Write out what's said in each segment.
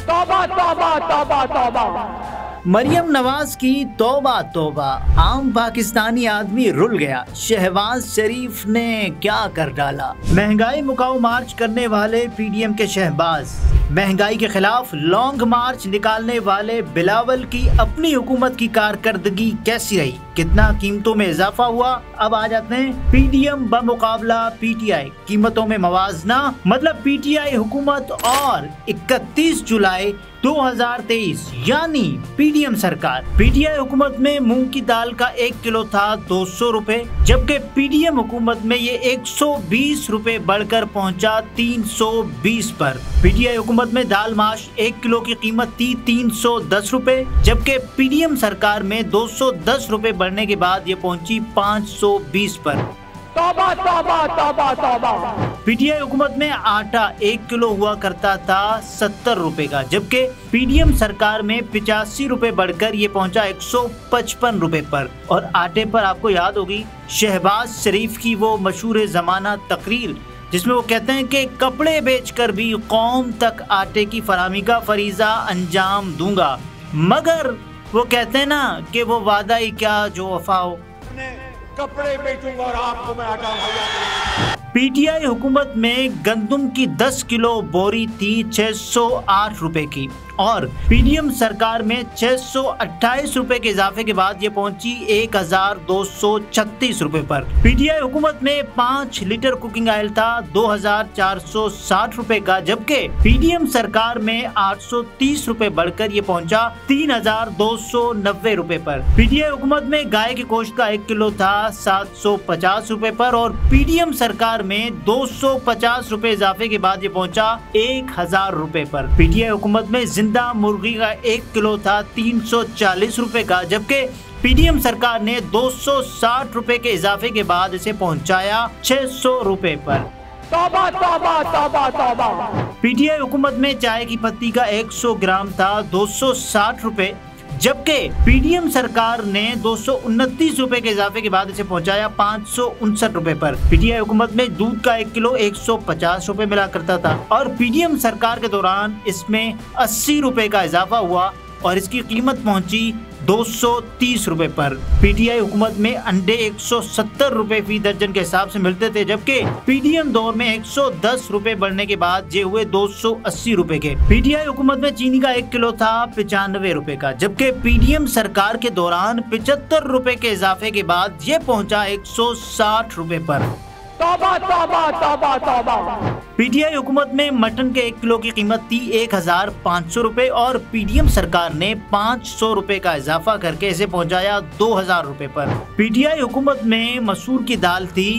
तौबा तौबा तौबा तौबा। मरियम नवाज की तौबा तौबा, आम पाकिस्तानी आदमी रुल गया। शहबाज शरीफ ने क्या कर डाला। महंगाई मुकाओ मार्च करने वाले पीडीएम के शहबाज, महंगाई के खिलाफ लॉन्ग मार्च निकालने वाले बिलावल की अपनी हुकूमत की कारकर्दगी कैसी रही, कितना कीमतों में इजाफा हुआ। अब आ जाते हैं पीडीएम बमुकाबला पीटीआई, कीमतों में मवाजना, मतलब पीटीआई हुकूमत और 31 जुलाई 2023 यानी पीडीएम सरकार। पीटीआई हुकूमत में मूंग की दाल का 1 किलो था 200 रुपए, जबकि पीडीएम हुकूमत में ये 120 रुपए बढ़कर पहुंचा 320 पर। पीटीआई हुकूमत में दाल माश 1 किलो की कीमत थी 310 रुपए, जबकि पीडीएम सरकार में 210 रुपए बढ़ने के बाद ये पहुंची 520 पर। तौबा तौबा तौबा तौबा। पीटीआई हुकूमत में आटा 1 किलो हुआ करता था 70 रुपए का, जबकि पीडीएम सरकार में 85 रुपए बढ़कर ये पहुंचा 155 रुपए पर। और आटे पर आपको याद होगी शहबाज शरीफ की वो मशहूर जमाना तकरीर, जिसमें वो कहते हैं कि कपड़े बेचकर भी कौम तक आटे की फराहमी का फरीजा अंजाम दूंगा, मगर वो कहते हैं ना कि वो वादा ही क्या जो वफा हो। कपड़े बेचूंगा और आपको मैं आटा मुहैया। पीटीआई हुकूमत में गंदुम की 10 किलो बोरी थी 608 रुपए की, और पीडीएम सरकार में 628 रुपए के इजाफे के बाद ये पहुंची 1236 रुपए पर। पीटीआई हुकूमत में 5 लीटर कुकिंग ऑयल था 2460 रुपए का, जबकि पीडीएम सरकार में 830 रुपए बढ़कर ये पहुंचा 3290 रुपए पर। पीटीआई हुकूमत में गाय के गोश्त का 1 किलो था 750 रुपए पर, और पीडीएम सरकार में 250 रुपए इजाफे के बाद ये पहुंचा 1000 रुपए पर। पीटीआई हुकूमत में जिंदा मुर्गी का 1 किलो था 340 रुपए का, जबकि पीडीएम सरकार ने 260 रुपए के इजाफे के बाद इसे पहुंचाया 600 रुपए पर। तौबा तौबा तौबा तौबा। पीटीआई हुकूमत में चाय की पत्ती का 100 ग्राम था 260 रुपए, जबकि पीडीएम सरकार ने 229 रुपए के इजाफे के बाद इसे पहुंचाया 559 रुपए पर। पीटीआई हुकूमत में दूध का 1 किलो 150 रुपए मिला करता था, और पीडीएम सरकार के दौरान इसमें 80 रुपए का इजाफा हुआ और इसकी कीमत पहुंची 230 रुपए पर। पीटीआई हुकूमत में अंडे 170 रुपए फी दर्जन के हिसाब से मिलते थे, जबकि पीडीएम दौर में 110 रुपए बढ़ने के बाद ये हुए 280 रुपए के। पीटीआई हुकूमत में चीनी का 1 किलो था 95 रुपए का, जबकि पीडीएम सरकार के दौरान 75 रुपए के इजाफे के बाद ये पहुंचा 160 रुपए पर। तौबा तौबा तौबा तौबा। पीटीआई हुकूमत में मटन के 1 किलो की कीमत थी 1500 रुपए, और पीडीएम सरकार ने 500 रुपए का इजाफा करके इसे पहुंचाया 2000 रुपए पर। पीटीआई हुकूमत में मसूर की दाल थी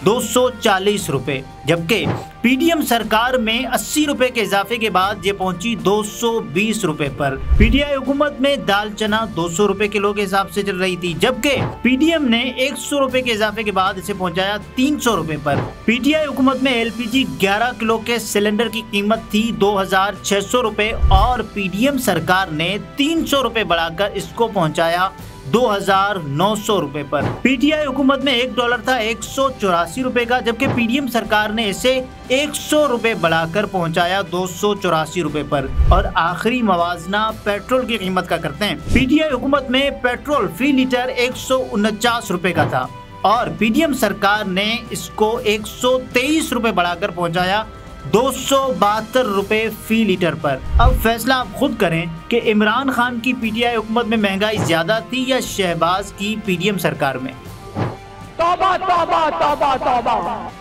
240 रुपए, जबकि पीडीएम सरकार में 80 रुपए के इजाफे के बाद ये पहुंची 220 रुपए पर। पीटीआई हुकूमत में दाल चना 200 रुपए किलो के हिसाब से चल रही थी, जबकि पीडीएम ने 100 रुपए के इजाफे के बाद इसे पहुंचाया 300 रुपए पर। पीटीआई हुकूमत में एलपीजी 11 किलो के सिलेंडर की कीमत थी 2600 रुपए, और पीडीएम सरकार ने 300 रुपए बढ़ाकर इसको पहुँचाया 2900 रुपए पर। पीटीआई हुकूमत में $1 था 184 रुपए का, जबकि पीडीएम सरकार ने इसे 100 रुपए बढ़ाकर पहुंचाया 284 रुपए पर। और आखिरी मवाजना पेट्रोल की कीमत का करते हैं। पीटीआई हुकूमत में पेट्रोल फी लीटर 149 रुपए का था, और पीडीएम सरकार ने इसको 123 रुपए बढ़ाकर पहुंचाया 272 रुपए फी लीटर पर। अब फैसला आप खुद करें कि इमरान खान की पीटीआई हुकूमत में महंगाई ज्यादा थी या शहबाज की पीडीएम सरकार में। तौबा तौबा तौबा तौबा।